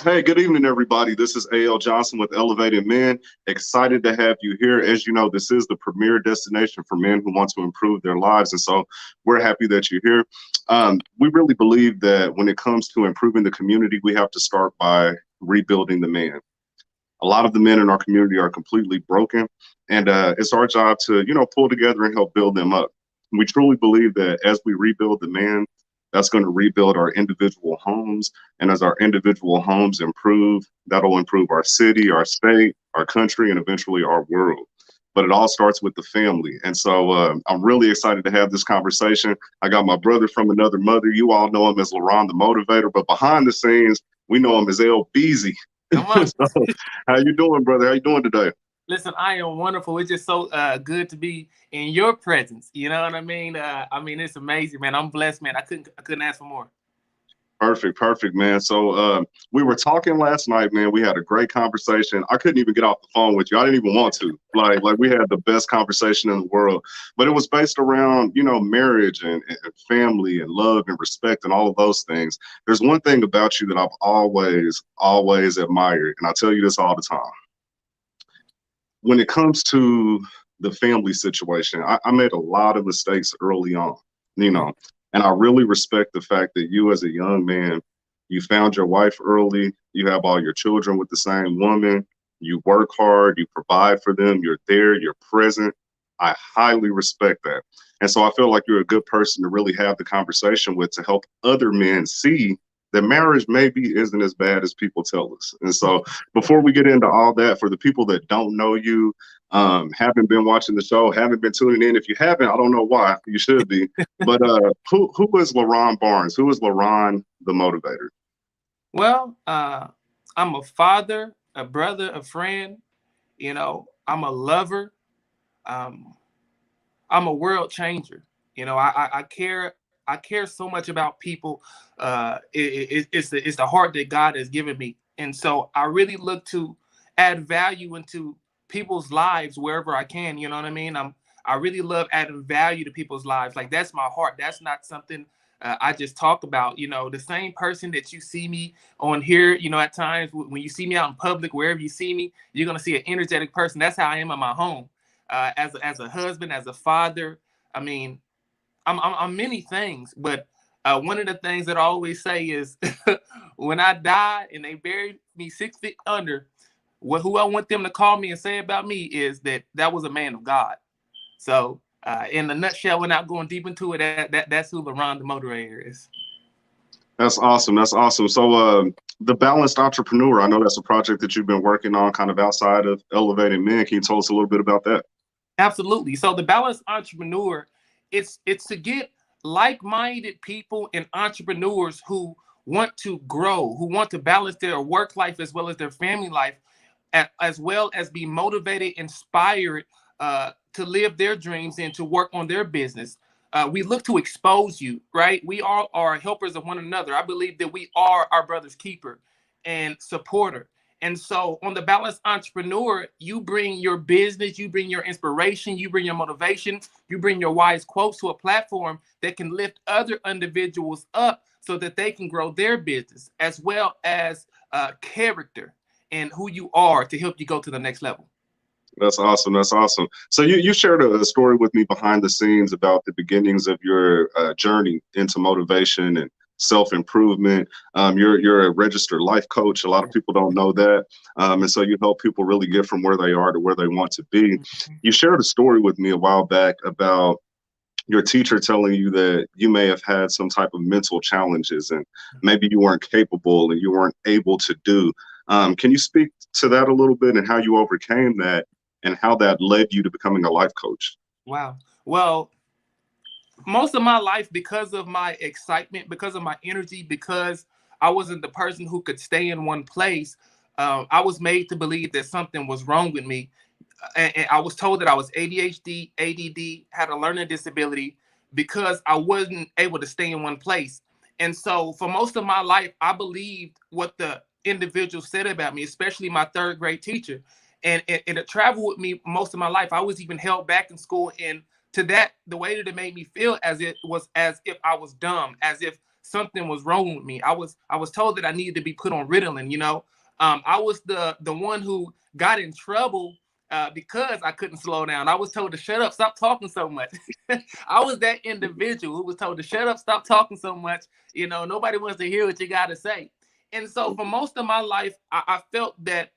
Hey, good evening, everybody. This is A.L. Johnson with Elevated Men. Excited to have you here. As you know, this is the premier destination for men who want to improve their lives. And so we're happy that you're here. We really believe that when it comes to improving the community, we have to start by rebuilding the man. A lot of the men in our community are completely broken, and it's our job to, pull together and help build them up. We truly believe that as we rebuild the man, that's going to rebuild our individual homes. And as our individual homes improve, that'll improve our city, our state, our country, and eventually our world. But it all starts with the family. And so I'm really excited to have this conversation. I got my brother from another mother. You all know him as Leron the Motivator, but behind the scenes, we know him as L. Beasy. Come on. So, how you doing, brother? How you doing today? Listen, I am wonderful. It's just so good to be in your presence. You know what I mean? It's amazing, man. I'm blessed, man. I couldn't ask for more. Perfect, perfect, man. So we were talking last night, man. We had a great conversation. I couldn't even get off the phone with you. I didn't even want to. Like we had the best conversation in the world. But it was based around, marriage and family and love and respect and all of those things. There's one thing about you that I've always, always admired, and I tell you this all the time. When it comes to the family situation, I made a lot of mistakes early on, and I really respect the fact that you, as a young man, you found your wife early, you have all your children with the same woman, you work hard, you provide for them, you're there, you're present. I highly respect that. And so I feel like you're a good person to really have the conversation with to help other men see that marriage maybe isn't as bad as people tell us. And so before we get into all that, for the people that don't know you, haven't been watching the show, haven't been tuning in. If you haven't, I don't know why. You should be. But who is Leron Barnes? Who is Leron the Motivator? Well, I'm a father, a brother, a friend. I'm a lover. Um, I'm a world changer. I care. I care so much about people. It's the heart that God has given me, and so I really look to add value into people's lives wherever I can. You know what I mean? I really love adding value to people's lives. Like, that's my heart. That's not something I just talk about. The same person that you see me on here. At times when you see me out in public, wherever you see me, you're gonna see an energetic person. That's how I am in my home, as a husband, as a father. I mean, I'm many things, but one of the things that I always say is when I die and they bury me 6 feet under, who I want them to call me and say about me is that was a man of God. So in a nutshell, without going deep into it, that's who LeRon the Motivator is. That's awesome. That's awesome. So the Balanced Entrepreneur, I know that's a project that you've been working on kind of outside of Elevated Men. Can you tell us a little bit about that? Absolutely. So the Balanced Entrepreneur, it's to get like-minded people and entrepreneurs who want to grow, who want to balance their work life as well as their family life, as well as be motivated, inspired to live their dreams and to work on their business. We look to expose you, right? We all are helpers of one another. I believe that we are our brother's keeper and supporter. And so on the Balanced Entrepreneur, you bring your business, you bring your inspiration, you bring your motivation, you bring your wise quotes to a platform that can lift other individuals up so that they can grow their business, as well as character and who you are to help you go to the next level. That's awesome. That's awesome. So you shared a story with me behind the scenes about the beginnings of your journey into motivation and self-improvement. You're a registered life coach. A lot of people don't know that. And so you help people really get from where they are to where they want to be. You shared a story with me a while back about your teacher telling you that you may have had some type of mental challenges and maybe you weren't capable and you weren't able to do. Can you speak to that a little bit and how you overcame that and how that led you to becoming a life coach? Wow. Well, most of my life, because of my excitement, because of my energy, because I wasn't the person who could stay in one place, I was made to believe that something was wrong with me. And I was told that I was ADHD, ADD, had a learning disability because I wasn't able to stay in one place. And so for most of my life, I believed what the individual said about me, especially my third grade teacher. And it traveled with me most of my life. I was even held back in school. And to that, the way that it made me feel as it was as if I was dumb, as if something was wrong with me. I was told that I needed to be put on Ritalin. I was the one who got in trouble because I couldn't slow down. I was told to shut up, stop talking so much. I was that individual who was told to shut up, stop talking so much. Nobody wants to hear what you got to say. And so for most of my life, I felt that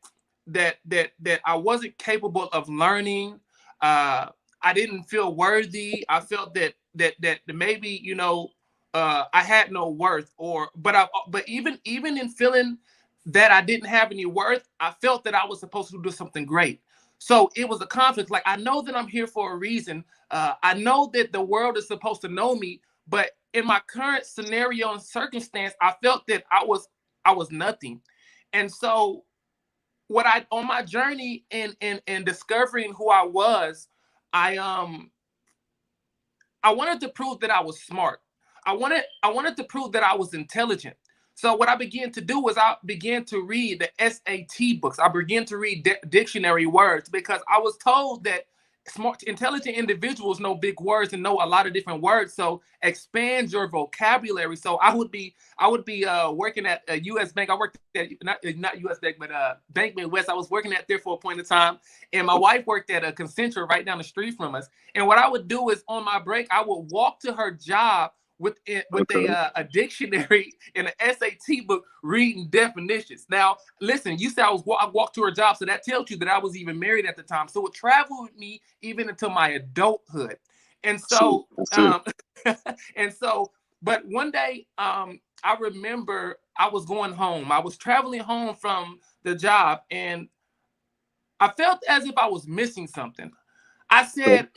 I wasn't capable of learning. I didn't feel worthy. I felt that maybe I had no worth, but even in feeling that I didn't have any worth, I felt that I was supposed to do something great. So it was a conflict. Like, I know that I'm here for a reason. I know that the world is supposed to know me, but in my current scenario and circumstance, I felt that I was nothing. And so on my journey in discovering who I was, I wanted to prove that I was smart. I wanted to prove that I was intelligent. So what I began to do was I began to read the SAT books. I began to read dictionary words, because I was told that smart, intelligent individuals know big words and know a lot of different words. So expand your vocabulary. So I would be working at a U.S. bank. I worked at not U.S. bank, but Bank Midwest. I was working at there for a point in time, and my wife worked at a Concentra right down the street from us. And what I would do is, on my break, I would walk to her job with a dictionary and an SAT book, reading definitions. Now, listen, you said I walked to her job, so that tells you that I was even married at the time. So it traveled with me even into my adulthood. And so, but one day, I remember I was going home. I was traveling home from the job, and I felt as if I was missing something. I said,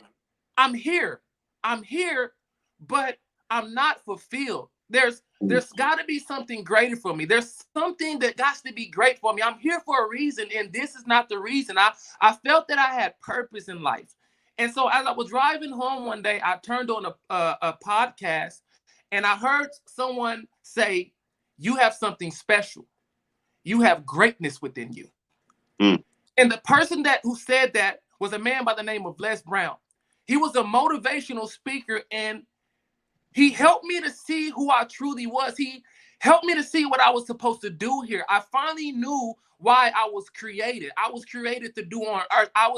I'm here, but I'm not fulfilled. There's got to be something greater for me. There's something that got to be great for me. I'm here for a reason, and this is not the reason. I felt that I had purpose in life. And so as I was driving home one day, I turned on a podcast, and I heard someone say, "You have something special. You have greatness within you." Mm. And the person who said that was a man by the name of Les Brown. He was a motivational speaker, and he helped me to see who I truly was. He helped me to see what I was supposed to do here. I finally knew why I was created. I was created to do on earth. I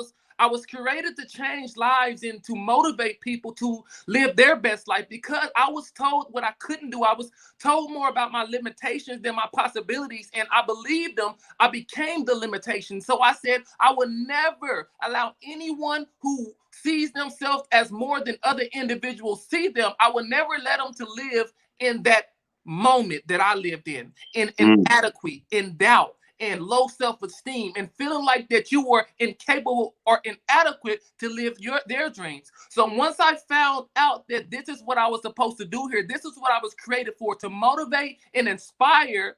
was created to change lives and to motivate people to live their best life, because I was told what I couldn't do. I was told more about my limitations than my possibilities, and I believed them. I became the limitation. So I said, I would never allow anyone who sees themselves as more than other individuals see them. I would never let them to live in that moment that I lived in inadequate, in doubt, and low self-esteem, and feeling like that you were incapable or inadequate to live their dreams. So once I found out that this is what I was supposed to do here, this is what I was created for, to motivate and inspire,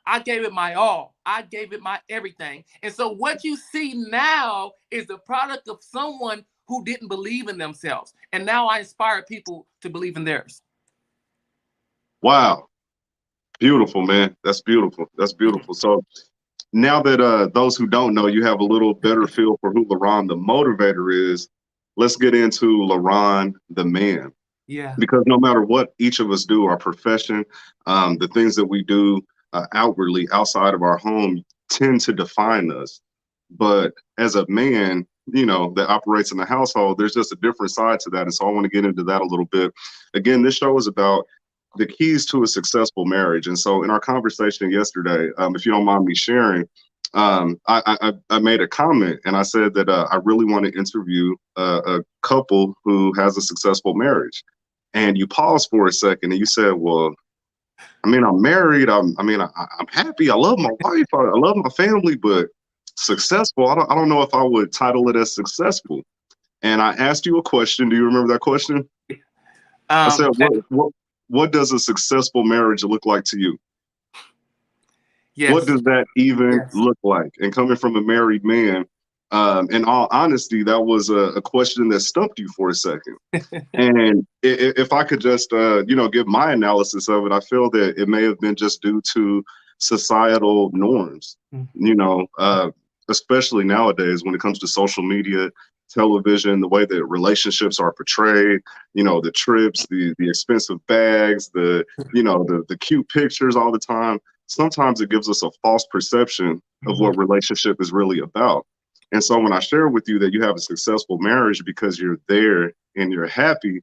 I gave it my all. I gave it my everything. And so what you see now is the product of someone who didn't believe in themselves. And now I inspire people to believe in theirs. Wow. Beautiful, man. That's beautiful. That's beautiful. So now that those who don't know, you have a little better feel for who Leron the motivator is, let's get into Leron the man. Yeah. Because no matter what each of us do, our profession, the things that we do outwardly outside of our home tend to define us. But as a man, that operates in the household, there's just a different side to that. And so I want to get into that a little bit. Again, this show is about the keys to a successful marriage. And so in our conversation yesterday, if you don't mind me sharing, I made a comment, and I said that I really want to interview a couple who has a successful marriage. And you paused for a second and you said, well, I mean, I'm married. I'm happy. I love my wife. I love my family, but successful, I don't know if I would title it as successful. And I asked you a question. Do you remember that question? I said, what does a successful marriage look like to you? Yes. What does that even look like? And coming from a married man, in all honesty, that was a question that stumped you for a second. And if I could just, give my analysis of it, I feel that it may have been just due to societal norms, especially nowadays when it comes to social media television, the way that relationships are portrayed, the trips, the expensive bags, the cute pictures all the time. Sometimes it gives us a false perception of what relationship is really about. And so when I share with you that you have a successful marriage because you're there and you're happy,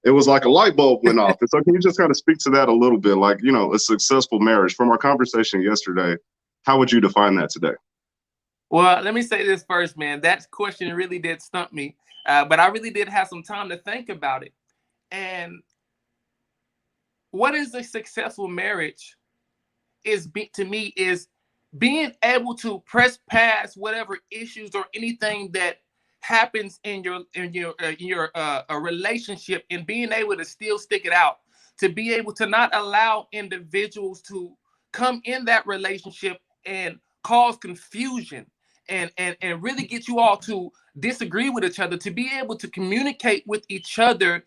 it was like a light bulb went off. And so can you just kind of speak to that a little bit? Like, a successful marriage from our conversation yesterday, how would you define that today? Well, let me say this first, man. That question really did stump me, but I really did have some time to think about it. And what is a successful marriage to me is being able to press past whatever issues or anything that happens in your a relationship, and being able to still stick it out, to be able to not allow individuals to come in that relationship and cause confusion and really get you all to disagree with each other, to be able to communicate with each other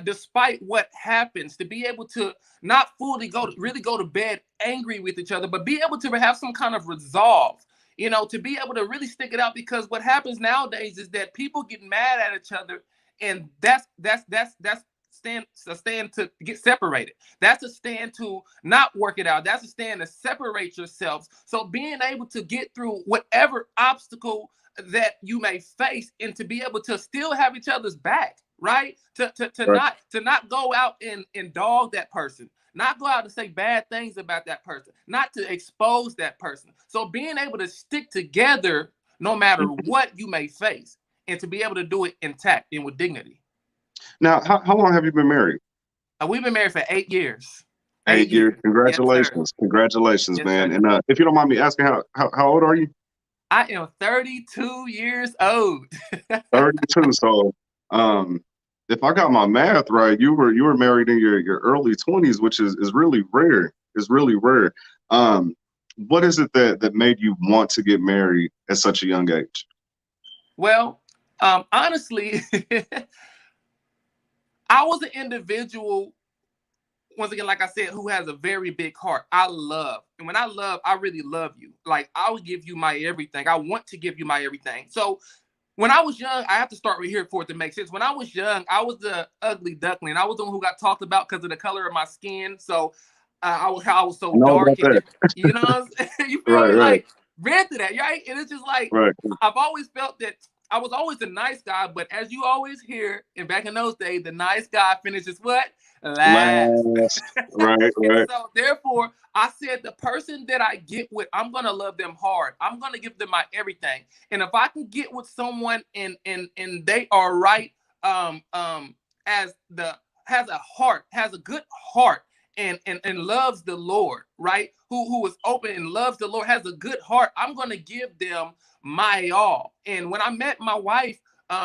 despite what happens, to be able to not fully really go to bed angry with each other, but be able to have some kind of resolve, to be able to really stick it out. Because what happens nowadays is that people get mad at each other, and that's a stand to get separated. That's a stand to not work it out. That's a stand to separate yourselves. So being able to get through whatever obstacle that you may face, and to be able to still have each other's back, right? Right. Not go out and dog that person, not go out and say bad things about that person, not to expose that person. So being able to stick together no matter what you may face, and to be able to do it intact and with dignity. Now, how long have you been married? We've been married for 8 years. 8 years. Yes, sir. Congratulations. Congratulations, Yes, man. sir. And if you don't mind me asking, how old are you? I am 32 years old. 32. So, if I got my math right, you were married in your early 20s, which is really rare. It's really rare. Um, what is it that made you want to get married at such a young age? Well, honestly, I was an individual, once again, like I said, who has a very big heart. I love, and when I love, I really love you. Like, I will give you my everything. I want to give you my everything. So when I was young, I have to start right here for it to make sense. When I was young, I was the ugly duckling. I was the one who got talked about because of the color of my skin. So I was I so know dark, about and that. you know what I'm saying? You feel Right, me? right, Like, ran through that, right? And it's just like, right. I've always felt that I was always a nice guy, but as you always hear, and back in those days, the nice guy finishes what? Last. Last. Right, And right. so therefore, I said the person that I get with, I'm gonna love them hard. I'm gonna give them my everything. And if I can get with someone and they are right, as the has a heart, has a good heart, and loves the Lord, right? Who is open and loves the Lord, has a good heart, I'm gonna give them my all. And when I met my wife,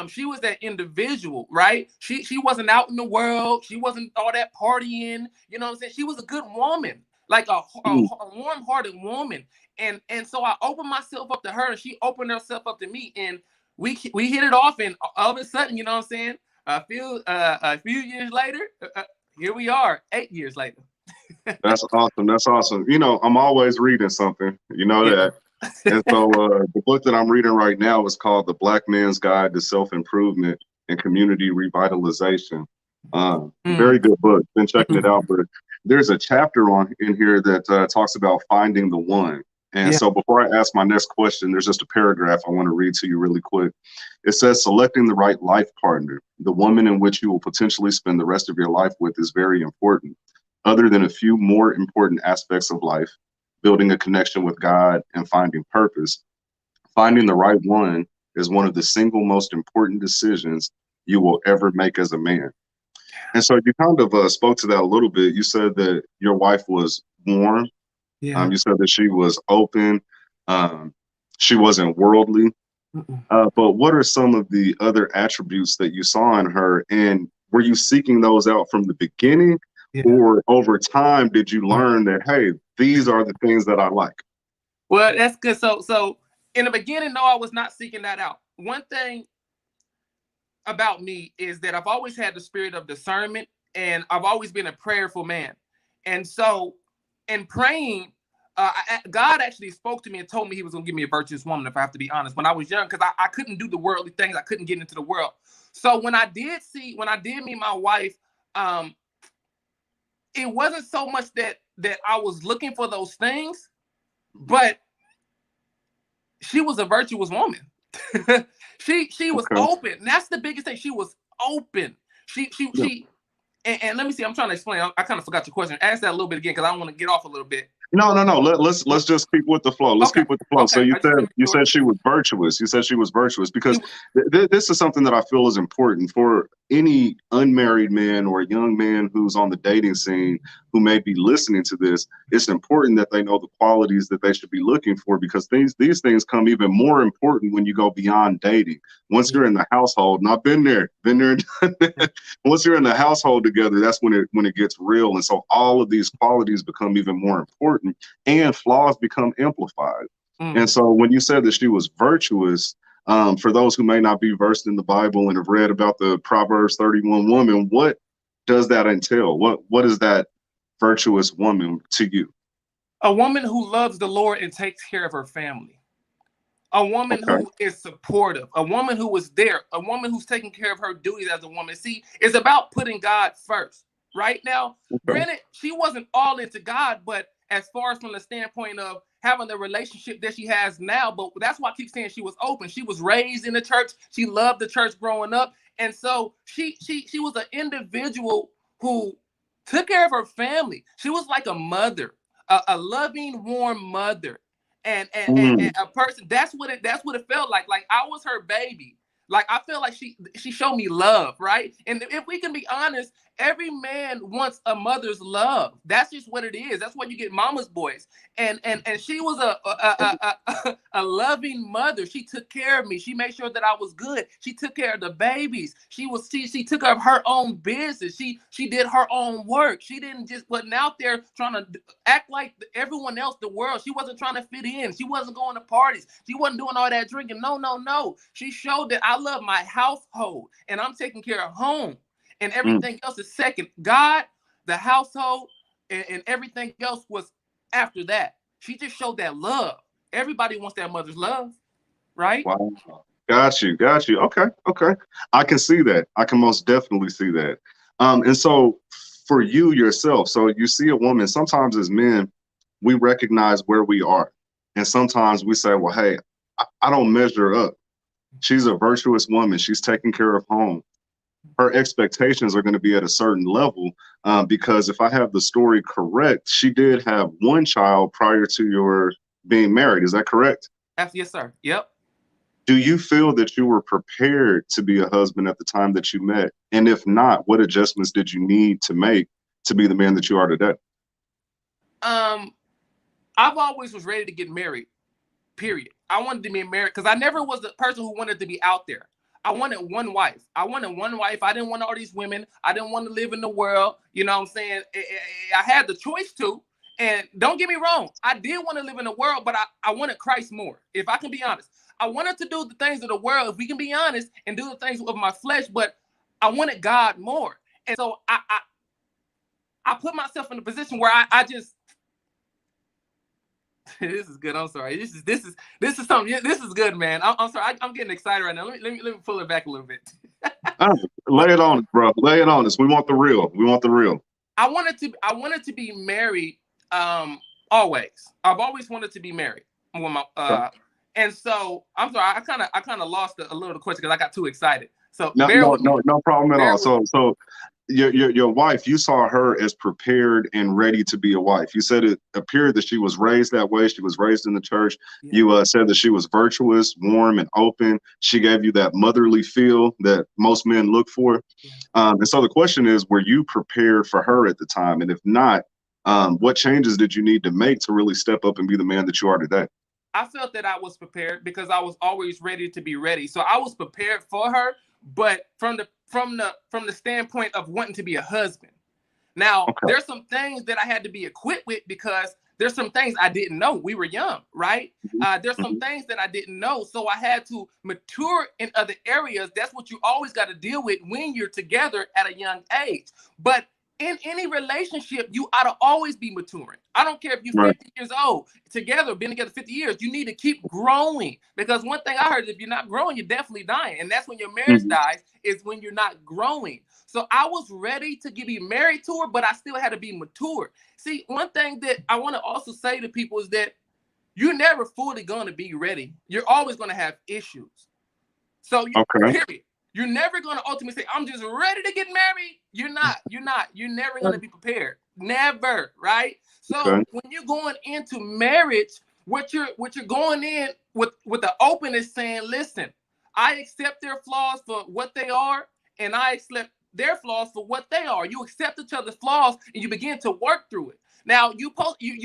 she was that individual, right? She wasn't out in the world. She wasn't all that partying. You know what I'm saying? She was a good woman, like Mm. a warm-hearted woman. And so I opened myself up to her, and she opened herself up to me, and we hit it off. And all of a sudden, you know what I'm saying? A few years later, here we are, 8 years later. That's awesome. That's awesome. I'm always reading something. You know Yeah. that. And so the book that I'm reading right now is called The Black Man's Guide to Self-Improvement and Community Revitalization. Very Mm. good book. Been checking it out, but there's a chapter on in here that talks about finding the one. And Yeah. so before I ask my next question, there's just a paragraph I want to read to you really quick. It says, selecting the right life partner, the woman in which you will potentially spend the rest of your life with, is very important. Other than a few more important aspects of life, building a connection with God and finding purpose, finding the right one is one of the single most important decisions you will ever make as a man. And so you kind of spoke to that a little bit. You said that your wife was warm. Yeah. You said that she was open. Um, she wasn't worldly. Mm-mm. But what are some of the other attributes that you saw in her? And were you seeking those out from the beginning? Yeah. Or over time, did you learn that, hey, these are the things that I like? Well, that's good. So in the beginning, no, I was not seeking that out. One thing about me is that I've always had the spirit of discernment, and I've always been a prayerful man. And so in praying, God actually spoke to me and told me he was going to give me a virtuous woman, if I have to be honest, when I was young, because I couldn't do the worldly things. I couldn't get into the world. So when I did meet my wife, it wasn't so much that I was looking for those things, but she was a virtuous woman. she was open. And that's the biggest thing. She was open. And let me see. I'm trying to explain. I kind of forgot your question. Ask that a little bit again, because I want to get off a little bit. No. Let's just keep with the flow. Let's keep with the flow. So you said she was virtuous. You said she was virtuous because this is something that I feel is important for any unmarried man or a young man who's on the dating scene who may be listening to this. It's important that they know the qualities that they should be looking for, because these things come even more important when you go beyond dating. Once you're in the household, and I've been there, done that. Once you're in the household together, that's when it gets real. And so all of these qualities become even more important, and flaws become amplified. And so when you said that she was virtuous, for those who may not be versed in the Bible and have read about the Proverbs 31 woman, what does that entail? What is that virtuous woman to you? A woman who loves the Lord and takes care of her family. A woman who is supportive. A woman who is there. A woman who's taking care of her duties as a woman. See, it's about putting God first. Right now, granted, she wasn't all into God, but as far as from the standpoint of having the relationship that she has now, but that's why I keep saying she was open. She was raised in the church. She loved the church growing up. And so she was an individual who took care of her family. She was like a mother, a loving, warm mother, and a person. That's what it felt like. Like I was her baby. Like I feel like she showed me love, right? And if we can be honest, every man wants a mother's love. That's just what it is. That's why you get mama's boys. And she was a loving mother. She took care of me. She made sure that I was good. She took care of the babies. She took care of her own business. She did her own work. She didn't just wasn't out there trying to act like everyone else, the world. She wasn't trying to fit in. She wasn't going to parties. She wasn't doing all that drinking. No. She showed that I love my household and I'm taking care of home. And everything else is second. God, the household, and everything else was after that. She just showed that love. Everybody wants that mother's love, right? Wow. Got you. Okay. I can see that. I can most definitely see that. And so for you yourself, so you see a woman, sometimes as men, we recognize where we are. And sometimes we say, well, hey, I don't measure up. She's a virtuous woman. She's taking care of home. Her expectations are going to be at a certain level, because if I have the story correct, she did have one child prior to your being married. Is that correct? Yes, sir. Yep. Do you feel that you were prepared to be a husband at the time that you met? And if not, what adjustments did you need to make to be the man that you are today? I've always was ready to get married, period. I wanted to be married because I never was the person who wanted to be out there. I wanted one wife. I didn't want all these women. I didn't want to live in the world. You know what I'm saying? I had the choice to. And don't get me wrong. I did want to live in the world, but I wanted Christ more. If I can be honest. I wanted to do the things of the world, if we can be honest, and do the things of my flesh, but I wanted God more. And so I put myself in a position where I just this is good. I'm sorry. This is something. This is good, man. I'm sorry. I'm getting excited right now. Let me pull it back a little bit. Lay it on us, bro. Lay it on us. We want the real. I wanted to be married. Always. I've always wanted to be married. And so I'm sorry. I kind of lost a little question because I got too excited. So no problem at all. So your wife, you saw her as prepared and ready to be a wife. You said it appeared that she was raised that way. She was raised in the church. Yeah. You said that she was virtuous, warm, and open. She gave you that motherly feel that most men look for. Yeah. And so the question is, were you prepared for her at the time? And if not, what changes did you need to make to really step up and be the man that you are today? I felt that I was prepared because I was always ready to be ready. So I was prepared for her, but from the standpoint of wanting to be a husband. Now, There's some things that I had to be equipped with because there's some things I didn't know. We were young, right? There's some things that I didn't know. So I had to mature in other areas. That's what you always got to deal with when you're together at a young age. But in any relationship, you ought to always be maturing. I don't care if you're Right. 50 years old, together, been together 50 years, you need to keep growing. Because one thing I heard is if you're not growing, you're definitely dying. And that's when your marriage Mhm. dies, is when you're not growing. So I was ready to be married to her, but I still had to be mature. See, one thing that I want to also say to people is that you're never fully going to be ready. You're always going to have issues. So, Okay. period. You're never going to ultimately say, I'm just ready to get married. You're not. You're not. You're never going to be prepared. Never, right? So Okay. when you're going into marriage, what you're going in with the openness saying, listen, I accept their flaws for what they are, and I accept their flaws for what they are. You accept each other's flaws and you begin to work through it. Now you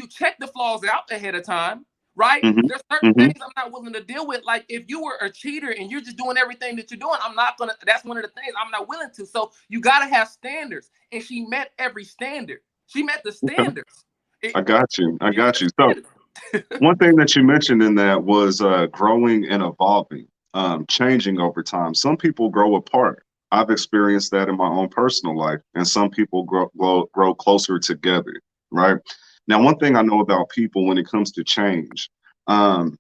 check the flaws out ahead of time, right? Hmm. There's certain Hmm. things I'm not willing to deal with. Like if you were a cheater and you're just doing everything that you're doing, I'm not gonna. That's one of the things I'm not willing to. So you gotta have standards, and she met every standard. She met the Okay. standards. I got you. I She met got the you. So standards. one thing that you mentioned in that was growing and evolving, changing over time. Some people grow apart. I've experienced that in my own personal life, and some people grow closer together, right? Now, one thing I know about people when it comes to change, um,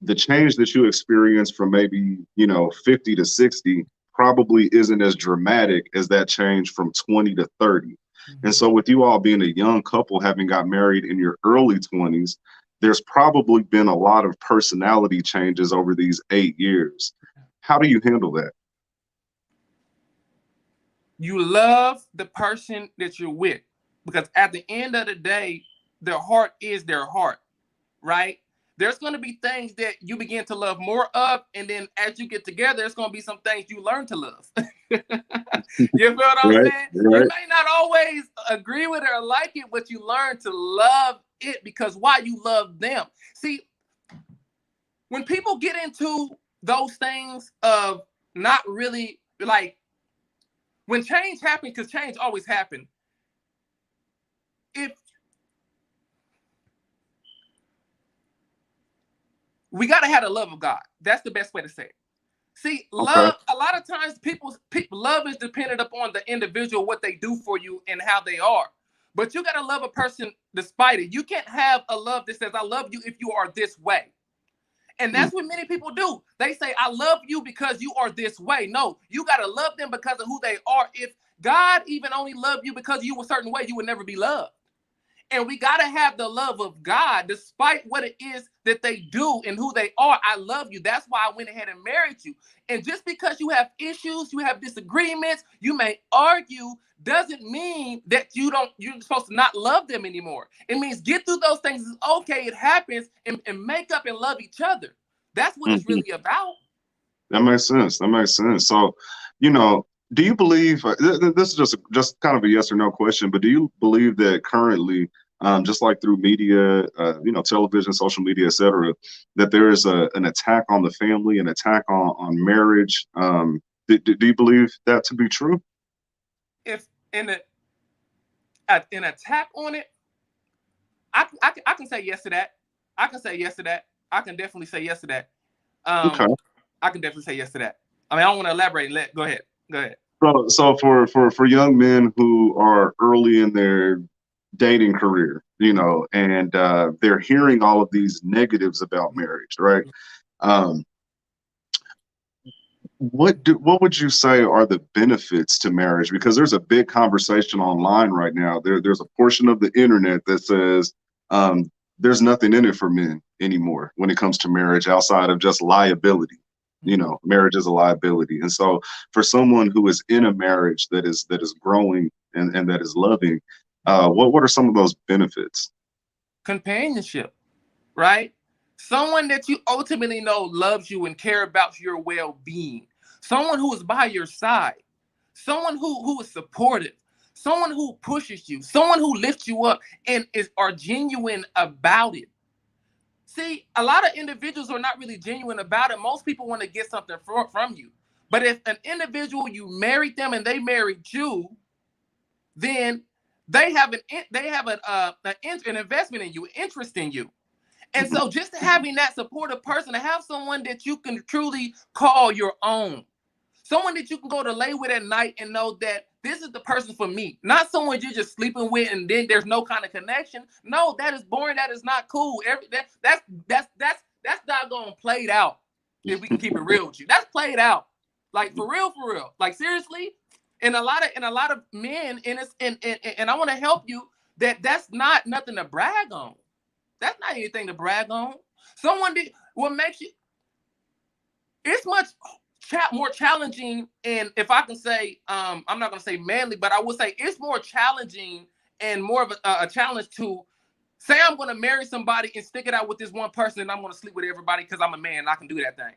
the change that you experience from maybe, 50 to 60 probably isn't as dramatic as that change from 20 to 30. And so with you all being a young couple having got married in your early 20s, there's probably been a lot of personality changes over these 8 years. How do you handle that? You love the person that you're with, because at the end of the day, their heart is their heart, right? There's going to be things that you begin to love more of, and then as you get together, there's going to be some things you learn to love. You feel what I'm Right, saying? You right. may not always agree with it or like it, but you learn to love it because why? You love them. See, when people get into those things of not really like when change happens, because change always happens. If we got to have the love of God, that's the best way to say it. See, Okay. love, a lot of times people love is dependent upon the individual, what they do for you and how they are. But you got to love a person despite it. You can't have a love that says, I love you if you are this way. And Mm. that's what many people do. They say, I love you because you are this way. No, you got to love them because of who they are. If God even only loved you because you were a certain way, you would never be loved. And we got to have the love of God despite what it is that they do and who they are. I love you. That's why I went ahead and married you. And just because you have issues, you have disagreements, you may argue, doesn't mean that you're supposed to not love them anymore. It means get through those things. It's okay, it happens, and make up and love each other. That's what it's Mhm. really about. That makes sense. That makes sense. So, you know, do you believe this is just kind of a yes or no question, but do you believe that currently, just like through media, television, social media, et cetera, that there is an attack on the family, an attack on marriage? Do you believe that to be true? If in an attack on it, I can say yes to that. I can say yes to that. I can definitely say yes to that. Okay. Um, I can definitely say yes to that. I mean, I don't want to elaborate. Go ahead. Go ahead. So for young men who are early in their dating career, and they're hearing all of these negatives about marriage, right? Um, what would you say are the benefits to marriage? Because there's a big conversation online right now. There's a portion of the internet that says there's nothing in it for men anymore when it comes to marriage outside of just liability. Marriage is a liability. And so for someone who is in a marriage that is growing and that is loving, what are some of those benefits? Companionship, right? Someone that you ultimately know loves you and care about your well-being. Someone who is by your side. Someone who is supportive. Someone who pushes you. Someone who lifts you up and are genuine about it. See, a lot of individuals are not really genuine about it. Most people want to get something from you. But if an individual, you married them and they married you, then they have an investment in you, interest in you. And Mhm. so just having that supportive person, to have someone that you can truly call your own, Someone that you can go to lay with at night and know that this is the person for me. Not someone you're just sleeping with and then there's no kind of connection. No, that is boring. That is not cool. That's doggone played out. If we can keep it real with you, that's played out. Like for real. Like seriously, and a lot of men and I want to help you that that's not nothing to brag on. That's not anything to brag on. Someone did what makes you. It's much more challenging, and if I can say, I'm not going to say manly, but I would say it's more challenging and more of a challenge to say I'm going to marry somebody and stick it out with this one person, and I'm going to sleep with everybody because I'm a man and I can do that thing.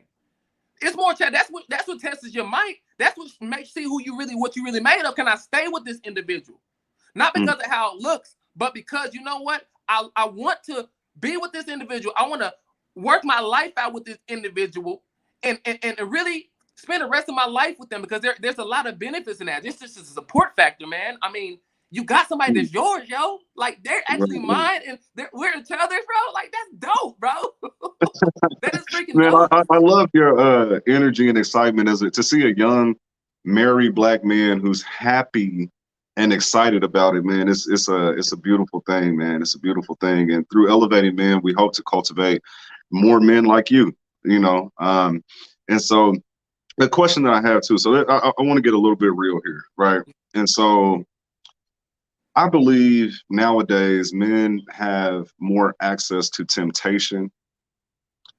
It's more that's what tests your might. That's what makes you see what you really made of. Can I stay with this individual? Not because of how it looks, but because you know what? I want to be with this individual. I want to work my life out with this individual and really spend the rest of my life with them because there's a lot of benefits in that. It's just a support factor, man. I mean, you got somebody that's yours, yo. Like they're actually mine and we're each other's, bro. Like that's dope, bro. That is freaking dope. I love your energy and excitement to see a young married Black man who's happy and excited about it, man. It's a beautiful thing, man. It's a beautiful thing. And through Elevating Men, we hope to cultivate more men like you, you know. And so the question that I have too, so I want to get a little bit real here, right? And so I believe nowadays men have more access to temptation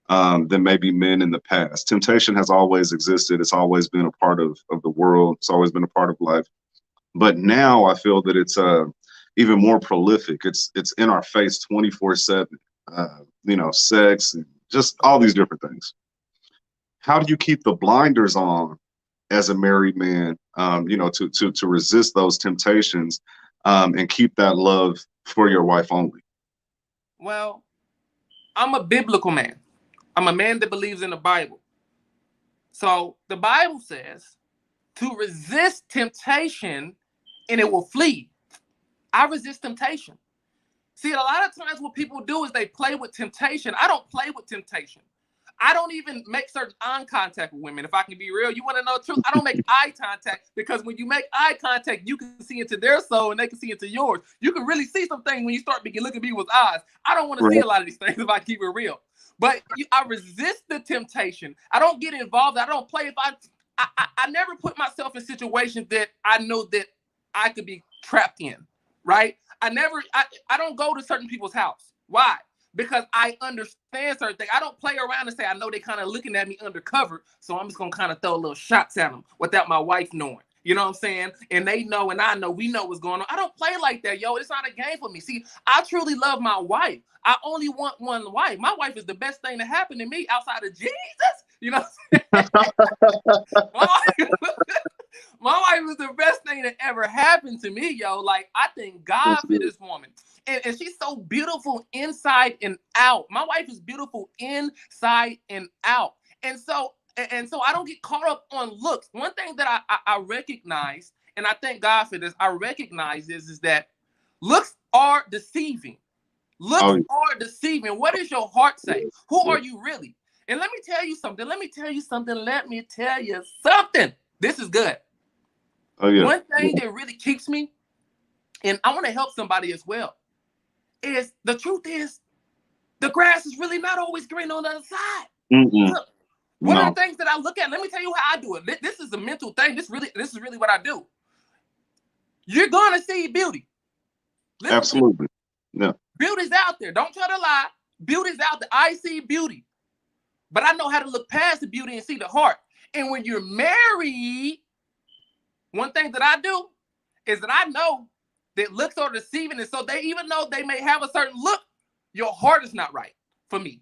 than maybe men in the past. Temptation has always existed. It's always been a part of the world. It's always been a part of life. But now I feel that it's even more prolific. It's in our face 24/7. You know, sex and just all these different things. How do you keep the blinders on as a married man? You know, to resist those temptations and keep that love for your wife only. Well, I'm a biblical man. I'm a man that believes in the Bible. So the Bible says to resist temptation and it will flee. I resist temptation. See, a lot of times what people do is they play with temptation. I don't play with temptation. I don't even make certain eye contact with women. If I can be real, you want to know the truth? I don't make eye contact because when you make eye contact, you can see into their soul and they can see into yours. You can really see some things when you start looking at me with eyes. I don't want to see a lot of these things if I keep it real. But I resist the temptation. I don't get involved. I don't play. If I never put myself in situations that I know that I could be trapped in, right? I don't go to certain people's house. Why? Because I understand certain things. I don't play around and say, I know they kind of looking at me undercover, so I'm just going to kind of throw little shots at them without my wife knowing. You know what I'm saying? And they know and I know, we know what's going on. I don't play like that, yo. It's not a game for me. See, I truly love my wife. I only want one wife. My wife is the best thing to happen to me outside of Jesus. You know what I'm saying? My wife is the best thing that ever happened to me, yo. Like, I thank God for this woman. And she's so beautiful inside and out. My wife is beautiful inside and out. And so I don't get caught up on looks. One thing that I recognize, and I thank God for this, I recognize is that looks are deceiving. Looks are deceiving. What does your heart say? Who are you really? And let me tell you something. This is good. Oh, yeah. One thing that really keeps me, and I want to help somebody as well, is the truth is the grass is really not always green on the other side. Look, one of the things that I look at, let me tell you how I do it. This is a mental thing. This is really what I do. You're going to see beauty. Listen, absolutely. Yeah. Beauty's out there. Don't try to lie. Beauty's out there. I see beauty. But I know how to look past the beauty and see the heart. And when you're married, one thing that I do is that I know that looks are deceiving. And so they, even though they may have a certain look, your heart is not right for me.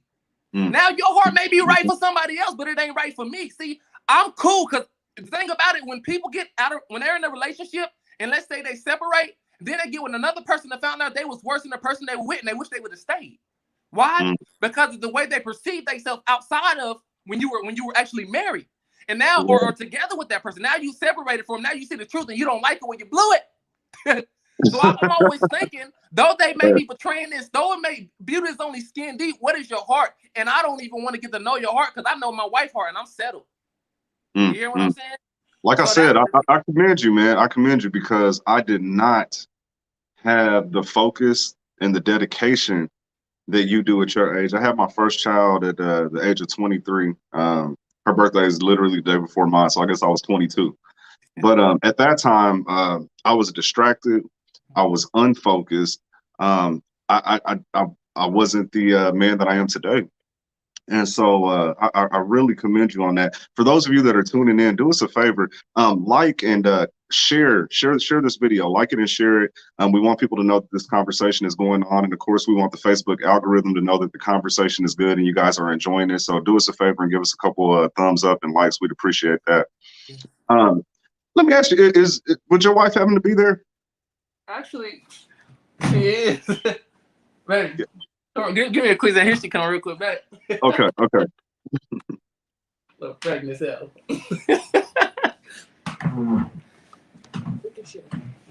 Now your heart may be right for somebody else, but it ain't right for me. See, I'm cool because the thing about it, when people get when they're in a relationship and let's say they separate, then they get with another person that found out they was worse than the person they were with and they wish they would have stayed. Why? Because of the way they perceive themselves outside of when you were actually married. And now, or together with that person, now you separated from them. Now you see the truth and you don't like it when you blew it. So I'm always thinking, though they may be betraying this, though beauty is only skin deep, what is your heart? And I don't even want to get to know your heart because I know my wife's heart and I'm settled. You hear what I'm saying? Like I So said, that I commend you, man. I commend you because I did not have the focus and the dedication that you do at your age. I had my first child at the age of 23. Her birthday is literally the day before mine, so I guess I was 22. But at that time, I was distracted. I was unfocused. I wasn't the man that I am today. And so I really commend you on that. For those of you that are tuning in, do us a favor, like and share this video, like it and share it. We want people to know that this conversation is going on, and of course, we want the Facebook algorithm to know that the conversation is good and you guys are enjoying it. So do us a favor and give us a couple thumbs up and likes. We'd appreciate that. Let me ask you: would your wife happen to be there? actually, she is. Man, give me a quiz. And here she come real quick back. Okay. Little pregnant hell.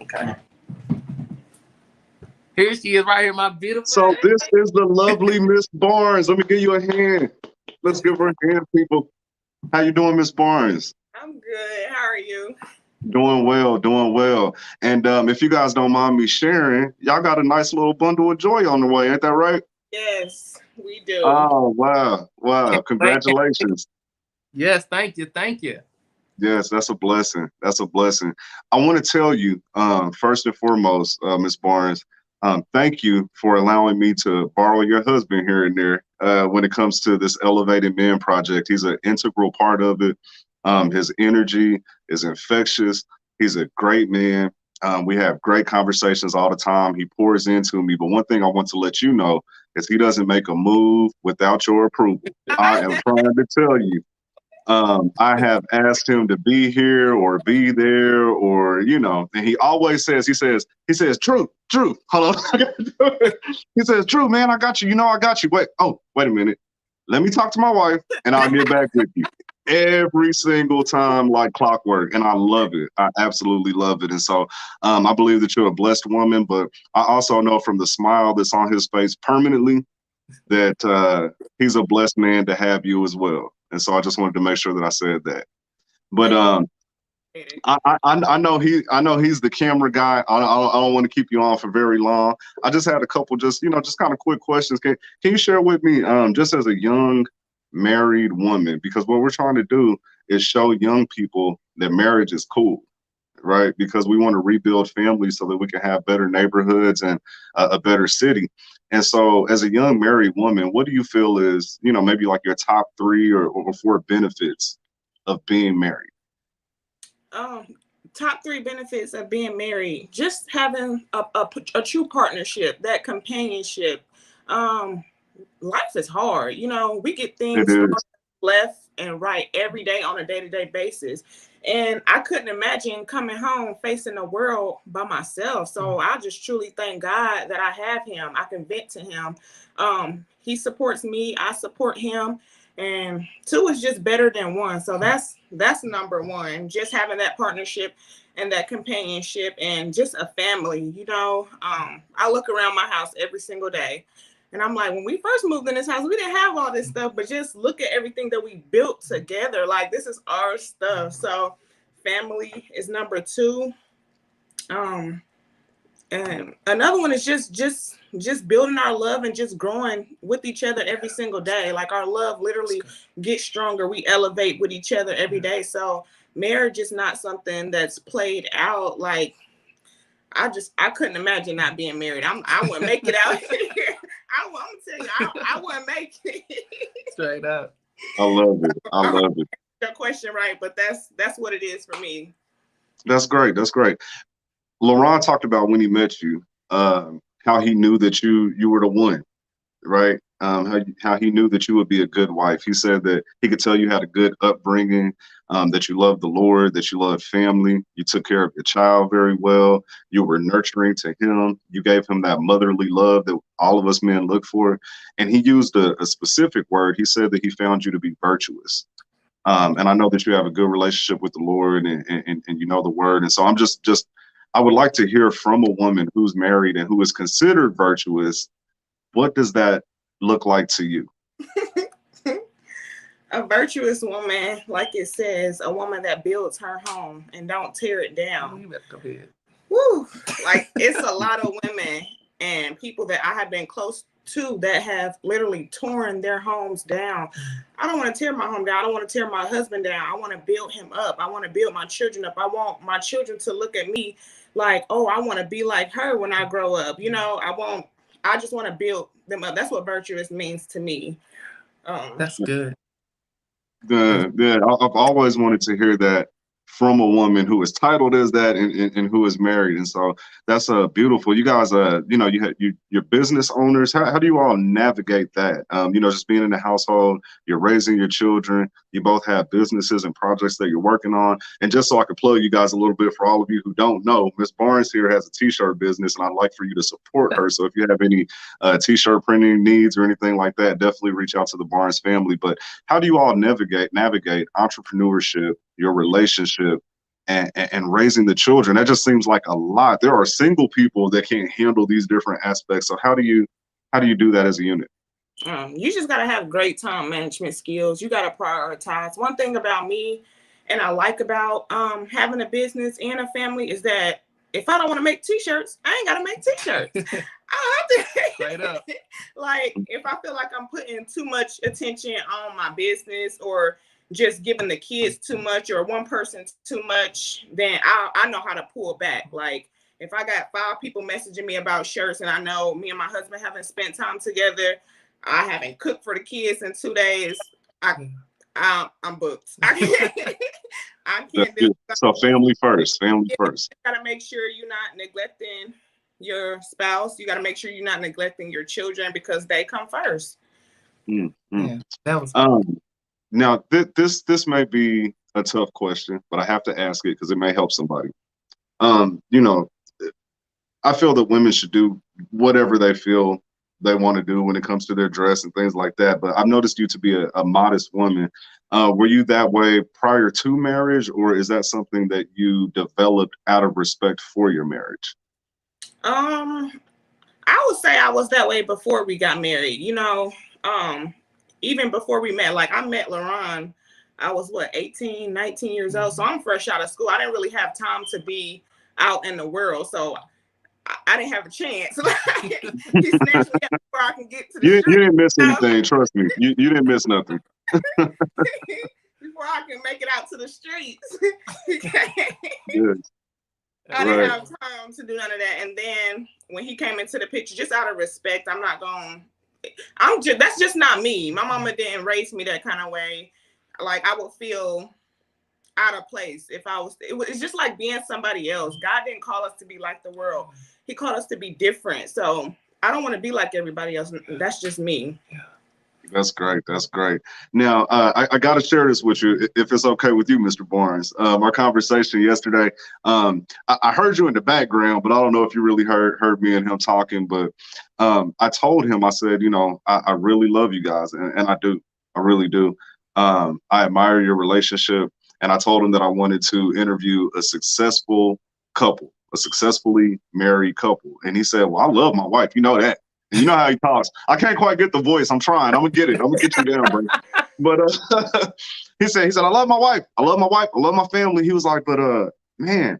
Okay. Here she is, right here, my beautiful. So this is the lovely Miss Barnes. Let me give you a hand. Let's give her a hand, people. How you doing, Miss Barnes? I'm good. How are you? Doing well, doing well. And if you guys don't mind me sharing, y'all got a nice little bundle of joy on the way, ain't that right? Yes, we do. Oh, wow. Congratulations. Yes, thank you. Yes, that's a blessing. That's a blessing. I want to tell you, first and foremost, Ms. Barnes, thank you for allowing me to borrow your husband here and there when it comes to this Elevated Men project. He's an integral part of it. His energy is infectious. He's a great man. We have great conversations all the time. He pours into me. But one thing I want to let you know is he doesn't make a move without your approval. I am trying to tell you. I have asked him to be here or be there or, and he always says, he says, Drew, hold on. He says, Drew, man, I got you. I got you. Wait a minute. Let me talk to my wife and I'll get back with you. Every single time, like clockwork. And I love it. I absolutely love it. And so I believe that you're a blessed woman, but I also know from the smile that's on his face permanently that he's a blessed man to have you as well. And so I just wanted to make sure that I said that. But I know he's the camera guy. I don't want to keep you on for very long. I just had a couple just kind of quick questions. Can you share with me just as a young married woman, because what we're trying to do is show young people that marriage is cool, right? Because we want to rebuild families so that we can have better neighborhoods and a better city. And so as a young married woman, what do you feel is, maybe like your top 3 or 4 benefits of being married? Top 3 benefits of being married: just having a true partnership, that companionship. Life is hard. We get things left and right every day on a day-to-day basis. And I couldn't imagine coming home facing the world by myself. So I just truly thank God that I have him. I can vent to him. He supports me. I support him. And 2 is just better than 1. So that's number 1. Just having that partnership and that companionship and just a family. I look around my house every single day. And I'm like, when we first moved in this house, we didn't have all this stuff, but just look at everything that we built together. Like, this is our stuff. So family is number 2. And another one is just building our love and just growing with each other every single day. Like, our love literally gets stronger. We elevate with each other every day. So marriage is not something that's played out. Like, I couldn't imagine not being married. I wouldn't make it out here. I'm gonna tell you, I wouldn't make it. Straight up. I love it. I love it. Your question right, but that's what it is for me. That's great. That's great. Leron talked about when he met you, how he knew that you were the one, right? How he knew that you would be a good wife. He said that he could tell you had a good upbringing, that you loved the Lord, that you loved family, you took care of your child very well, you were nurturing to him, you gave him that motherly love that all of us men look for. And he used a specific word. He said that he found you to be virtuous. And I know that you have a good relationship with the Lord and you know the word. And so I'm just I would like to hear from a woman who's married and who is considered virtuous. What does that look like to you? A virtuous woman, like it says, a woman that builds her home and don't tear it down. You better go ahead. Woo! Like, it's a lot of women and people that I have been close to that have literally torn their homes down. I don't want to tear my home down. I don't want to tear my husband down. I want to build him up. I want to build my children up. I want my children to look at me like, oh, I want to be like her when I grow up. You know, I just want to build them up. That's what virtuous means to me. That's good. Yeah, I've always wanted to hear that from a woman who is titled as that and who is married, and so that's beautiful. You guys, you know, you're business owners. How do you all navigate that? You know, just being in the household, you're raising your children. You both have businesses and projects that you're working on. And just so I can plug you guys a little bit for all of you who don't know, Miss Barnes here has a t-shirt business, and I'd like for you to support her. So if you have any t-shirt printing needs or anything like that, definitely reach out to the Barnes family. But how do you all navigate entrepreneurship, your relationship, and raising the children? That just seems like a lot. There are single people that can't handle these different aspects. So how do you do that as a unit? You just got to have great time management skills. You got to prioritize. One thing about me, and I like about having a business and a family, is that if I don't want to make t-shirts, I ain't got to make t-shirts. I have to. Straight up. Like, if I feel like I'm putting too much attention on my business or just giving the kids too much or one person too much, then I know how to pull back. Like, if I got 5 people messaging me about shirts and I know me and my husband haven't spent time together, I haven't cooked for the kids in 2 days, I'm booked. I can't do it. So family first. Family first. You gotta make sure you're not neglecting your spouse. You gotta make sure you're not neglecting your children because they come first. Mm-hmm. Yeah, that was now this may be a tough question, but I have to ask it because it may help somebody. You know, I feel that women should do whatever they feel they want to do when it comes to their dress and things like that. But I've noticed you to be a modest woman. Were you that way prior to marriage, or is that something that you developed out of respect for your marriage? I would say I was that way before we got married. You know, even before we met, like I met Leron, I was 18, 19 years old. So I'm fresh out of school. I didn't really have time to be out in the world. So I didn't have a chance. He snatched me up before I can get to the You street. didn't miss anything, trust me. You didn't miss nothing. Before I can make it out to the streets. Yes. I didn't have time to do none of that. And then when he came into the picture, just out of respect, that's just not me. My mama didn't raise me that kind of way. Like, I would feel out of place if it's just like being somebody else. God didn't call us to be like the world. He called us to be different. So I don't want to be like everybody else. That's just me. That's great. That's great. Now, I got to share this with you, if it's okay with you, Mr. Barnes. Our conversation yesterday, I heard you in the background, but I don't know if you really heard me and him talking. But I told him, I said, you know, I really love you guys, and I do. I really do. I admire your relationship. And I told him that I wanted to interview a successful couple, a successfully married couple. And he said, well, I love my wife. You know that. And you know how he talks. I can't quite get the voice. I'm trying. I'm going to get it. I'm going to get you down, bro. But he said, I love my wife. I love my wife. I love my family. He was like, but man,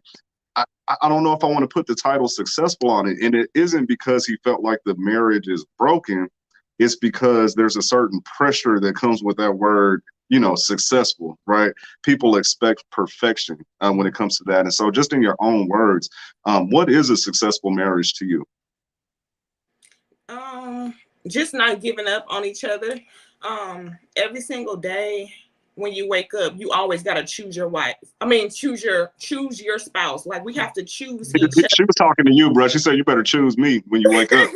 I don't know if I want to put the title successful on it. And it isn't because he felt like the marriage is broken. It's because there's a certain pressure that comes with that word, you know, successful, right? People expect perfection when it comes to that. And so just in your own words, what is a successful marriage to you? Just not giving up on each other. Every single day when you wake up, you always got to choose your wife. I mean, choose your spouse. Like, we have to choose each other. She was talking to you, bro. She said, you better choose me when you wake up.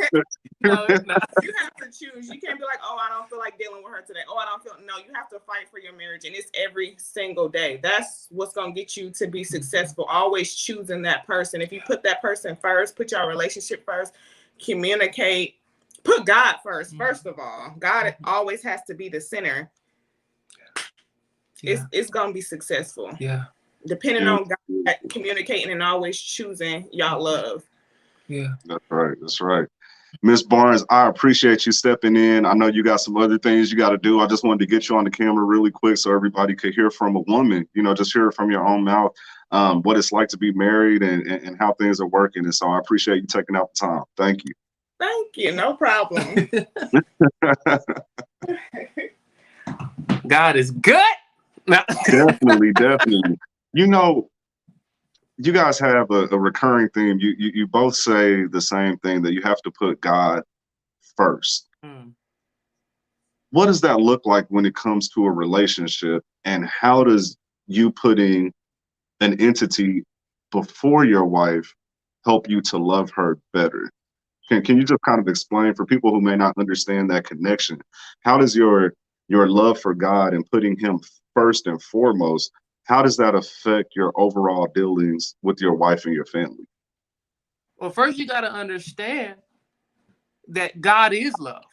No, it's not. You have to choose. You can't be like, oh, I don't feel like dealing with her today. Oh, I don't feel. No, you have to fight for your marriage. And it's every single day. That's what's going to get you to be successful. Always choosing that person. If you put that person first, put your relationship first, communicate, put God first. First of all, God always has to be the center. Yeah. It's going to be successful. Yeah. Depending on God, communicating and always choosing y'all love. Yeah. That's right. That's right. Miss Barnes, I appreciate you stepping in. I know you got some other things you got to do. I just wanted to get you on the camera really quick so everybody could hear from a woman, just hear it from your own mouth, what it's like to be married and how things are working. And so I appreciate you taking out the time. Thank you. Thank you. No problem. God is good. Definitely. You guys have a recurring theme. You both say the same thing, that you have to put God first. What does that look like when it comes to a relationship, and how does you putting an entity before your wife help you to love her better? Can you just kind of explain for people who may not understand that connection? How does your love for God and putting him first and foremost, how does that affect your overall dealings with your wife and your family? Well, first you got to understand that God is love.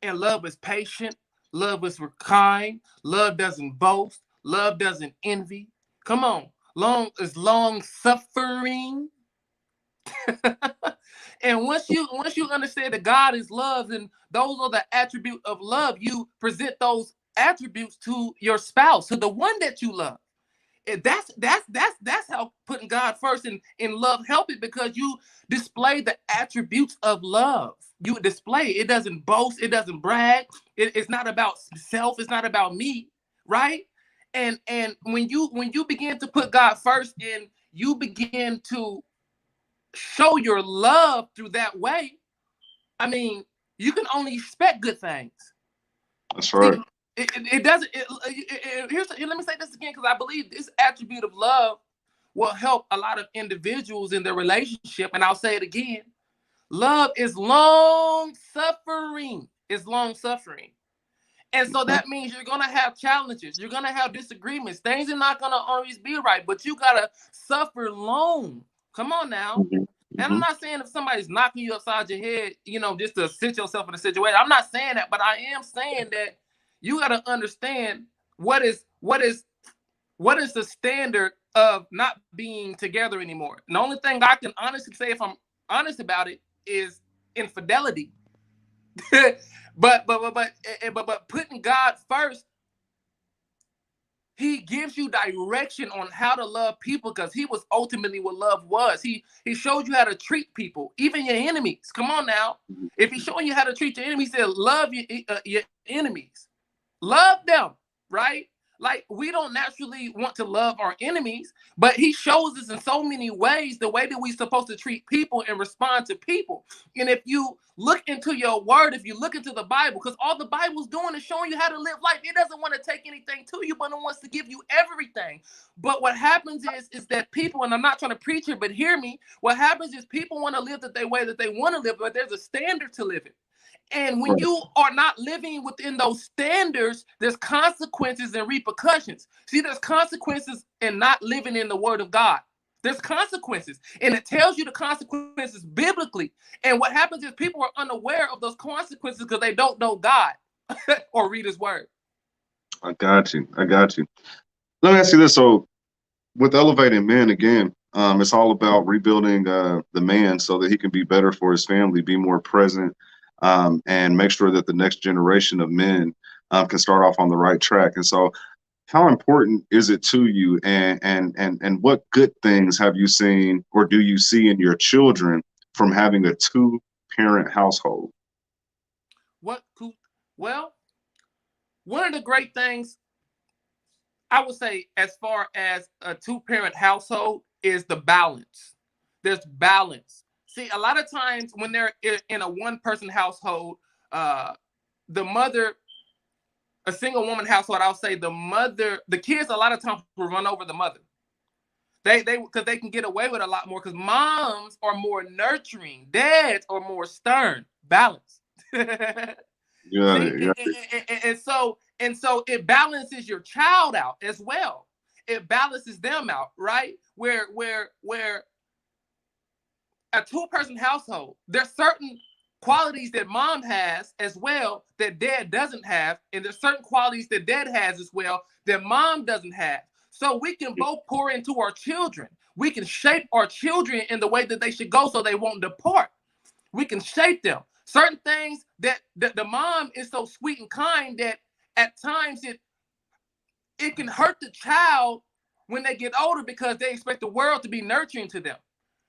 And love is patient. Love is kind. Love doesn't boast. Love doesn't envy. Come on. Long suffering. And once you understand that God is love, and those are the attributes of love, you present those attributes to your spouse, to the one that you love. And that's how putting God first in love help it, because you display the attributes of love. You display it. It doesn't boast. It doesn't brag. It's not about self. It's not about me, right? And when you begin to put God first and you begin to show your love through that way, I mean, you can only expect good things. That's right. It doesn't. Let me say this again, because I believe this attribute of love will help a lot of individuals in their relationship. And I'll say it again: love is long suffering. It's long suffering, and so that means you're gonna have challenges. You're gonna have disagreements. Things are not gonna always be right, but you gotta suffer long. Come on now. And I'm not saying if somebody's knocking you upside your head, just to sit yourself in a situation. I'm not saying that, but I am saying that you got to understand what is the standard of not being together anymore. And the only thing I can honestly say, if I'm honest about it, is infidelity. but putting God first, he gives you direction on how to love people, because he was ultimately what love was. He showed you how to treat people, even your enemies. Come on now. If he's showing you how to treat your enemies, he said, love your enemies. Love them, right? Like, we don't naturally want to love our enemies, but he shows us in so many ways the way that we're supposed to treat people and respond to people. And if you look into your word, if you look into the Bible, because all the Bible's doing is showing you how to live life. It doesn't want to take anything to you, but it wants to give you everything. But what happens is that people, and I'm not trying to preach here, but hear me, what happens is people want to live the way that they want to live, but there's a standard to live it. And when you are not living within those standards, there's consequences and repercussions. See, there's consequences in not living in the word of God. There's consequences, and it tells you the consequences biblically. And what happens is people are unaware of those consequences because they don't know God or read his word. I got you. Let me ask you this. So with elevating men, again, it's all about rebuilding the man so that he can be better for his family, be more present, and make sure that the next generation of men can start off on the right track. And so how important is it to you, and what good things have you seen or do you see in your children from having a two-parent household? Well, one of the great things I would say as far as a two-parent household is the balance. There's balance. See, a lot of times when they're in a one-person household, the mother, a single woman household, I'll say the kids a lot of times will run over the mother. Because they can get away with a lot more, because moms are more nurturing, dads are more stern. Balance. And so it balances your child out as well. It balances them out, right? Where a two-person household, there's certain qualities that mom has as well that dad doesn't have, and there's certain qualities that dad has as well that mom doesn't have. So we can both pour into our children. We can shape our children in the way that they should go so they won't depart. We can shape them. Certain things that the mom is so sweet and kind that at times it can hurt the child when they get older because they expect the world to be nurturing to them.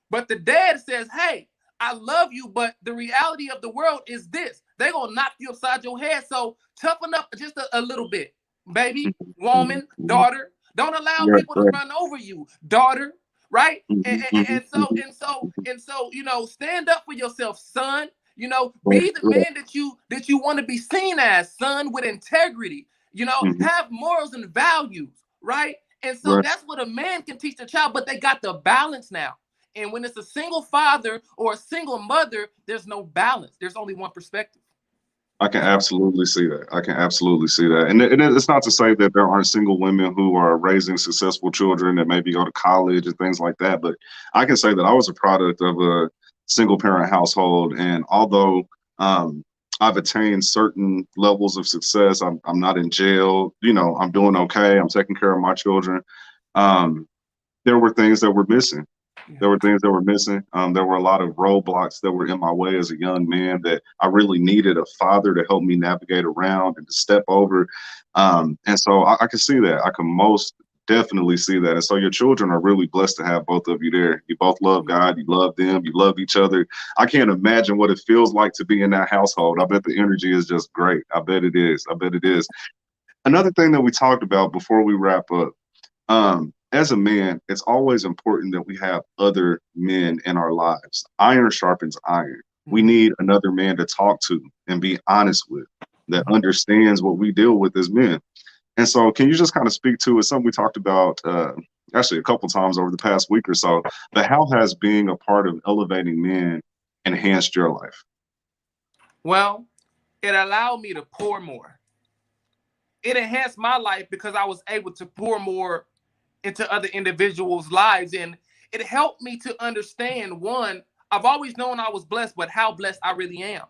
But the dad says, hey, I love you, but the reality of the world is this. They're going to knock you upside your head. So toughen up just a little bit, baby, woman, daughter. Don't allow people to run over you, daughter, right? And so, you know, stand up for yourself, son. You know, be the man that you want to be seen as, son, with integrity. You know, have morals and values, right? And so that's what a man can teach the child, but they got the balance now. And when it's a single father or a single mother, there's no balance. There's only one perspective. I can absolutely see that. I can absolutely see that. And it's not to say that there aren't single women who are raising successful children that maybe go to college and things like that. But I can say that I was a product of a single parent household. And although I've attained certain levels of success, I'm not in jail, you know, I'm doing okay. I'm taking care of my children. There were things that were missing. There were things that were missing. There were a lot of roadblocks that were in my way as a young man that I really needed a father to help me navigate around and to step over. And so I can see that. I can most definitely see that. And so your children are really blessed to have both of you there. You both love God. You love them. You love each other. I can't imagine what it feels like to be in that household. I bet the energy is just great. I bet it is. I bet it is. Another thing that we talked about before we wrap up, as a man, it's always important that we have other men in our lives. Iron sharpens iron. We need another man to talk to and be honest with that understands what we deal with as men. And so can you just kind of speak to it? Something we talked about actually a couple times over the past week or so, but how has being a part of elevating men enhanced your life? Well, it allowed me to pour more. It enhanced my life because I was able to pour more into other individuals' lives. And it helped me to understand, one, I've always known I was blessed, but how blessed I really am.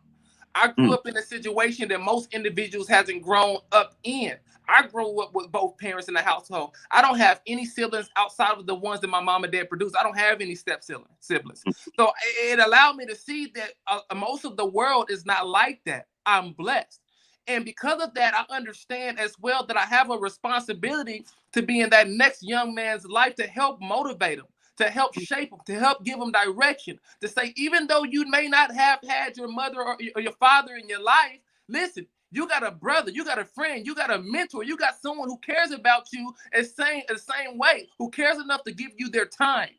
I grew up in a situation that most individuals hasn't grown up in. I grew up with both parents in the household. I don't have any siblings outside of the ones that my mom and dad produced. I don't have any step siblings. So it allowed me to see that most of the world is not like that. I'm blessed. And because of that, I understand as well that I have a responsibility to be in that next young man's life to help motivate him, to help shape him, to help give him direction, to say, even though you may not have had your mother or your father in your life, listen, you got a brother, you got a friend, you got a mentor, you got someone who cares about you the same way, who cares enough to give you their time.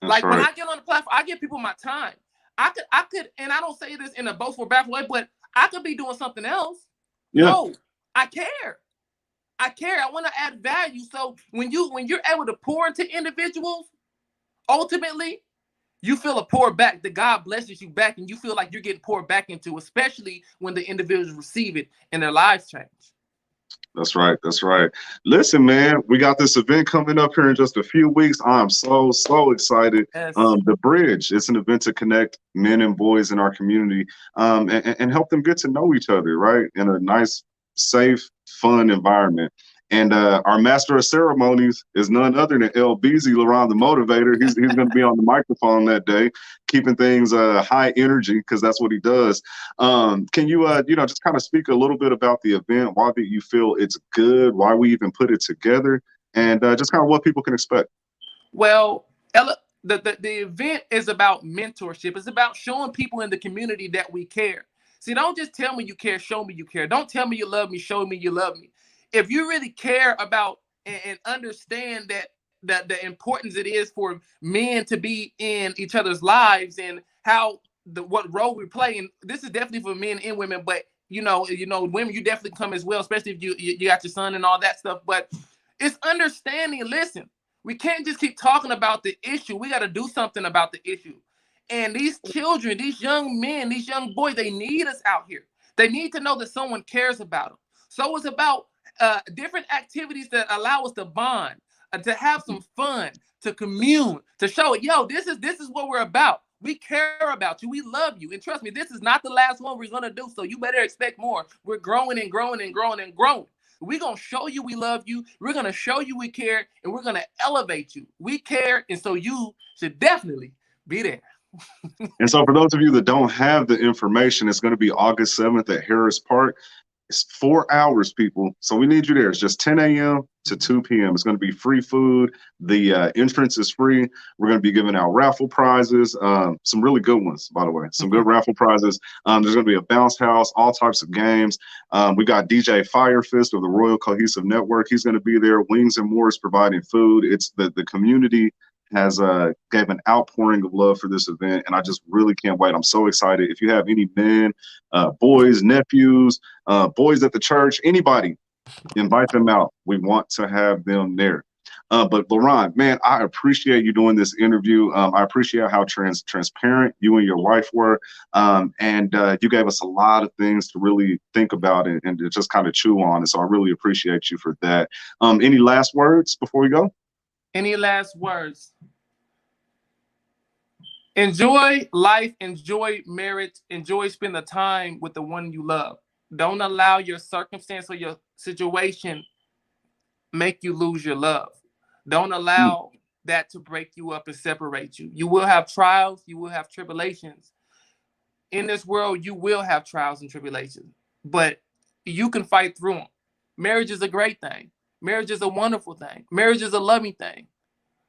That's like right. When I get on the platform, I give people my time. I could, and I don't say this in a boastful, bashful way, but I could be doing something else. Yeah. No, I care. I want to add value. So when you're able to pour into individuals, ultimately, you feel a pour back. That God blesses you back, and you feel like you're getting poured back into, especially when the individuals receive it and their lives change. That's right. That's right. Listen, man, we got this event coming up here in just a few weeks. I'm so excited. Yes. The Bridge, it's an event to connect men and boys in our community and help them get to know each other, right? In a nice, safe, fun environment. And our master of ceremonies is none other than LBZ, Leron the Motivator. He's going to be on the microphone that day, keeping things high energy because that's what he does. Can you, just kind of speak a little bit about the event? Why do you feel it's good? Why we even put it together? And just kind of what people can expect. Well, the event is about mentorship. It's about showing people in the community that we care. See, don't just tell me you care, show me you care. Don't tell me you love me, show me you love me. If you really care about and understand that the importance it is for men to be in each other's lives and what role we play, and this is definitely for men and women, but you know, women, you definitely come as well, especially if you got your son and all that stuff. But it's understanding. Listen, we can't just keep talking about the issue. We got to do something about the issue. And these children, these young men, these young boys, they need us out here. They need to know that someone cares about them. So it's about different activities that allow us to bond, to have some fun, to commune, to show it. Yo, this is what we're about. We care about you. We love you. And trust me, this is not the last one we're going to do. So you better expect more. We're growing and growing and growing and growing. We're going to show you we love you. We're going to show you we care. And we're going to elevate you. We care. And so you should definitely be there. And so for those of you that don't have the information, it's going to be August 7th at Harris Park. It's 4 hours, people. So we need you there. It's just 10 a.m. to 2 p.m. It's going to be free food. The entrance is free. We're going to be giving out raffle prizes, some really good ones, by the way, some good raffle prizes. There's going to be a bounce house, all types of games. We got DJ Firefist of the Royal Cohesive Network. He's going to be there. Wings and More is providing food. It's the community has gave an outpouring of love for this event, and I just really can't wait. I'm so excited. If you have any men, boys, nephews, boys at the church, anybody, invite them out. We want to have them there. But Leron, man, I appreciate you doing this interview. I appreciate how transparent you and your wife were, and you gave us a lot of things to really think about and to just kind of chew on. And so I really appreciate you for that. Any last words before we go? Any last words? Enjoy life, enjoy marriage, enjoy spending the time with the one you love. Don't allow your circumstance or your situation make you lose your love. Don't allow that to break you up and separate you. You will have trials, you will have tribulations. In this world, you will have trials and tribulations, but you can fight through them. Marriage is a great thing. Marriage is a wonderful thing. Marriage is a loving thing,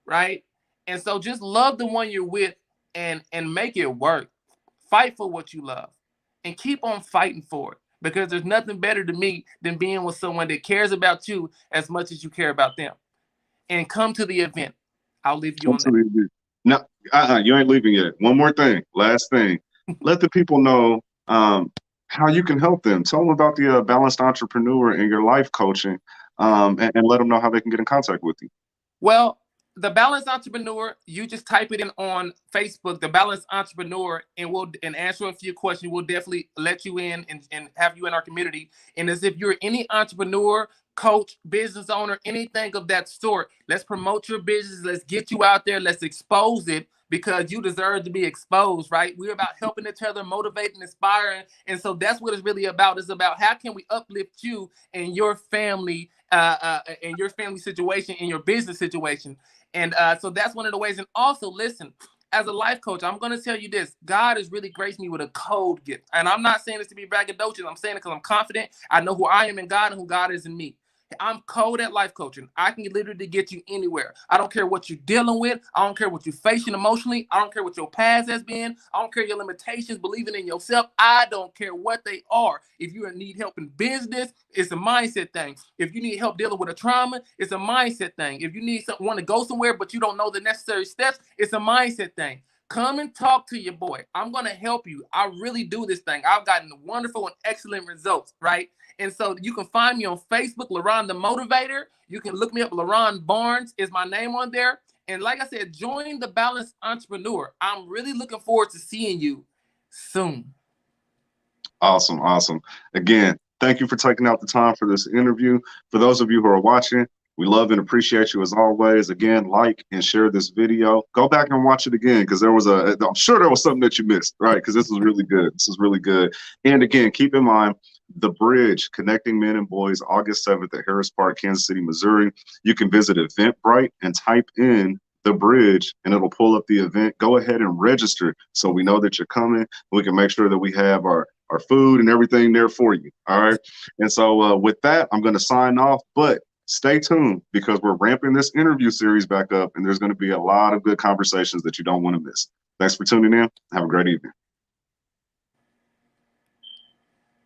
right? And so just love the one you're with and make it work. Fight for what you love and keep on fighting for it, because there's nothing better to me than being with someone that cares about you as much as you care about them. And come to the event. I'll leave you on that. No, you ain't leaving yet. One more thing, last thing. Let the people know how you can help them. Tell them about the Balanced Entrepreneur and your life coaching, and let them know how they can get in contact with you. Well, the Balanced Entrepreneur, you just type it in on Facebook, the Balanced Entrepreneur, and answer a few questions. We'll definitely let you in and have you in our community. And as if you're any entrepreneur, coach, business owner, anything of that sort, let's promote your business. Let's get you out there. Let's expose it, because you deserve to be exposed, right? We're about helping each other, motivating, inspiring. And so that's what it's really about. It's about how can we uplift you and your family, and your family situation, in your business situation. And so that's one of the ways. And also, listen, as a life coach, I'm going to tell you this. God has really graced me with a code gift. And I'm not saying this to be braggadocious. I'm saying it because I'm confident. I know who I am in God and who God is in me. I'm cold at life coaching. I can literally get you anywhere. I don't care what you're dealing with. I don't care what you're facing emotionally. I don't care what your past has been. I don't care your limitations, believing in yourself. I don't care what they are. If you need help in business, it's a mindset thing. If you need help dealing with a trauma, it's a mindset thing. If you need want to go somewhere, but you don't know the necessary steps, it's a mindset thing. Come and talk to your boy. I'm going to help you. I really do this thing. I've gotten wonderful and excellent results, right? And so you can find me on Facebook, Leron the Motivator. You can look me up. Leron Barnes is my name on there. And like I said, join the Balanced Entrepreneur. I'm really looking forward to seeing you soon. Awesome. Awesome. Again, thank you for taking out the time for this interview. For those of you who are watching, we love and appreciate you as always. Again, like and share this video. Go back and watch it again, because I'm sure there was something that you missed, right? Because this was really good. This is really good. And again, keep in mind, The Bridge, Connecting Men and Boys, August 7th at Harris Park, Kansas City, Missouri. You can visit Eventbrite and type in The Bridge, and it'll pull up the event. Go ahead and register so we know that you're coming. We can make sure that we have our food and everything there for you. All right. And so with that, I'm going to sign off, but stay tuned, because we're ramping this interview series back up, and there's going to be a lot of good conversations that you don't want to miss. Thanks for tuning in. Have a great evening.